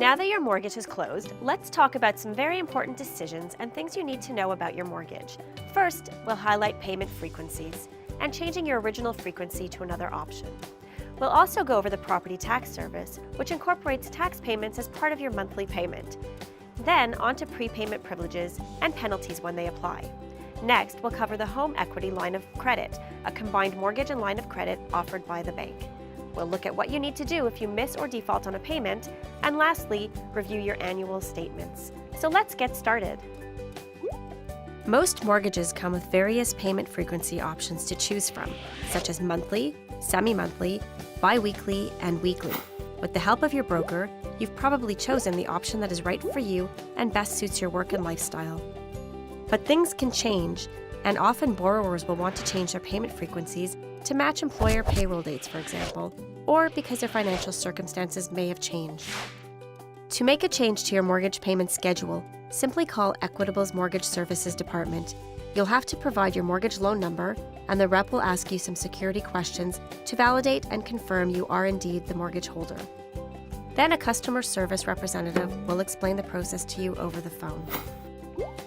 Now that your mortgage is closed, let's talk about some very important decisions and things you need to know about your mortgage. First, we'll highlight payment frequencies and changing your original frequency to another option. We'll also go over the property tax service, which incorporates tax payments as part of your monthly payment. Then, on to prepayment privileges and penalties when they apply. Next, we'll cover the home equity line of credit, a combined mortgage and line of credit offered by the bank. We'll look at what you need to do if you miss or default on a payment, and lastly, review your annual statements. So let's get started. Most mortgages come with various payment frequency options to choose from, such as monthly, semi-monthly, bi-weekly, and weekly. With the help of your broker, you've probably chosen the option that is right for you and best suits your work and lifestyle. But things can change, and often borrowers will want to change their payment frequencies to match employer payroll dates, for example, or because their financial circumstances may have changed. To make a change to your mortgage payment schedule, simply call Equitable's Mortgage Services Department. You'll have to provide your mortgage loan number, and the rep will ask you some security questions to validate and confirm you are indeed the mortgage holder. Then a customer service representative will explain the process to you over the phone.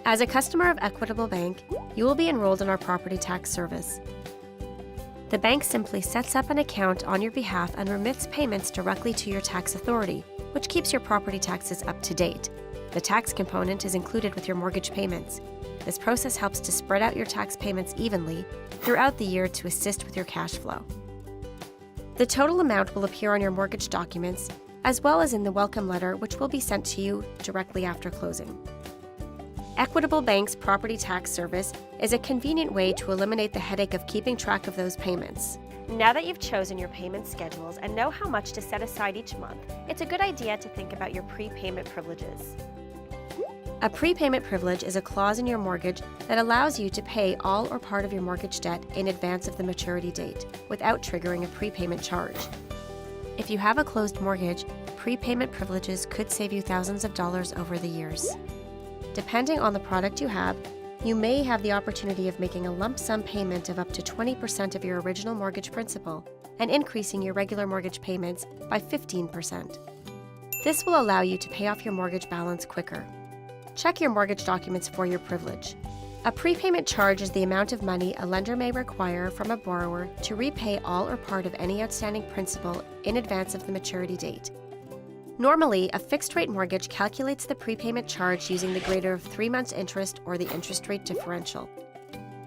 As a customer of Equitable Bank, you will be enrolled in our property tax service. The bank simply sets up an account on your behalf and remits payments directly to your tax authority, which keeps your property taxes up to date. The tax component is included with your mortgage payments. This process helps to spread out your tax payments evenly throughout the year to assist with your cash flow. The total amount will appear on your mortgage documents, as well as in the welcome letter, which will be sent to you directly after closing. Equitable Bank's property tax service is a convenient way to eliminate the headache of keeping track of those payments. Now that you've chosen your payment schedules and know how much to set aside each month, it's a good idea to think about your prepayment privileges. A prepayment privilege is a clause in your mortgage that allows you to pay all or part of your mortgage debt in advance of the maturity date, without triggering a prepayment charge. If you have a closed mortgage, prepayment privileges could save you thousands of dollars over the years. Depending on the product you have, you may have the opportunity of making a lump sum payment of up to 20% of your original mortgage principal and increasing your regular mortgage payments by 15%. This will allow you to pay off your mortgage balance quicker. Check your mortgage documents for your privilege. A prepayment charge is the amount of money a lender may require from a borrower to repay all or part of any outstanding principal in advance of the maturity date. Normally, a fixed-rate mortgage calculates the prepayment charge using the greater of 3 months' interest or the interest rate differential.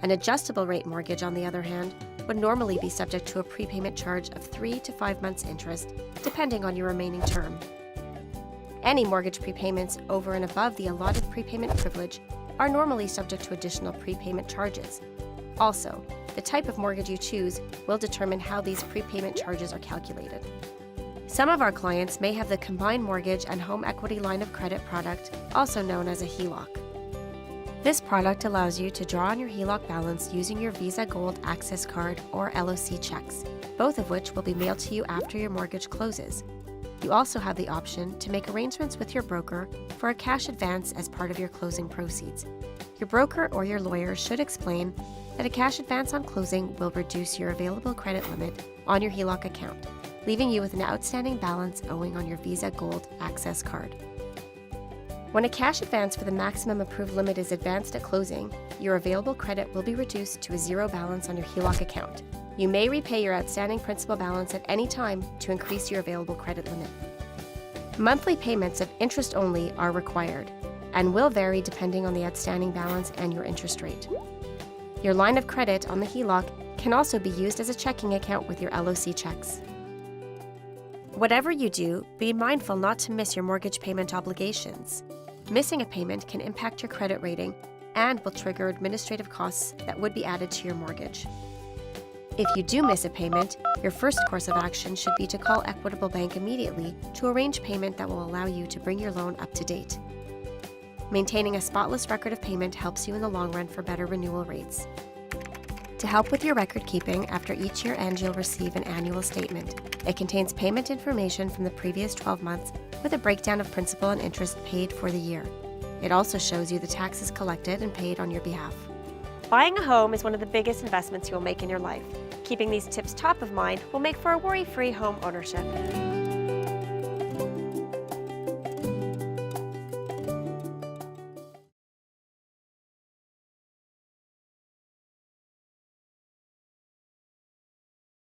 An adjustable-rate mortgage, on the other hand, would normally be subject to a prepayment charge of 3 to 5 months' interest, depending on your remaining term. Any mortgage prepayments over and above the allotted prepayment privilege are normally subject to additional prepayment charges. Also, the type of mortgage you choose will determine how these prepayment charges are calculated. Some of our clients may have the combined mortgage and home equity line of credit product, also known as a HELOC. This product allows you to draw on your HELOC balance using your Visa Gold Access Card or LOC checks, both of which will be mailed to you after your mortgage closes. You also have the option to make arrangements with your broker for a cash advance as part of your closing proceeds. Your broker or your lawyer should explain that a cash advance on closing will reduce your available credit limit on your HELOC account, leaving you with an outstanding balance owing on your Visa Gold Access Card. When a cash advance for the maximum approved limit is advanced at closing, your available credit will be reduced to a zero balance on your HELOC account. You may repay your outstanding principal balance at any time to increase your available credit limit. Monthly payments of interest only are required and will vary depending on the outstanding balance and your interest rate. Your line of credit on the HELOC can also be used as a checking account with your LOC checks. Whatever you do, be mindful not to miss your mortgage payment obligations. Missing a payment can impact your credit rating and will trigger administrative costs that would be added to your mortgage. If you do miss a payment, your first course of action should be to call Equitable Bank immediately to arrange payment that will allow you to bring your loan up to date. Maintaining a spotless record of payment helps you in the long run for better renewal rates. To help with your record keeping, after each year end, you'll receive an annual statement. It contains payment information from the previous 12 months with a breakdown of principal and interest paid for the year. It also shows you the taxes collected and paid on your behalf. Buying a home is one of the biggest investments you'll make in your life. Keeping these tips top of mind will make for a worry-free home ownership.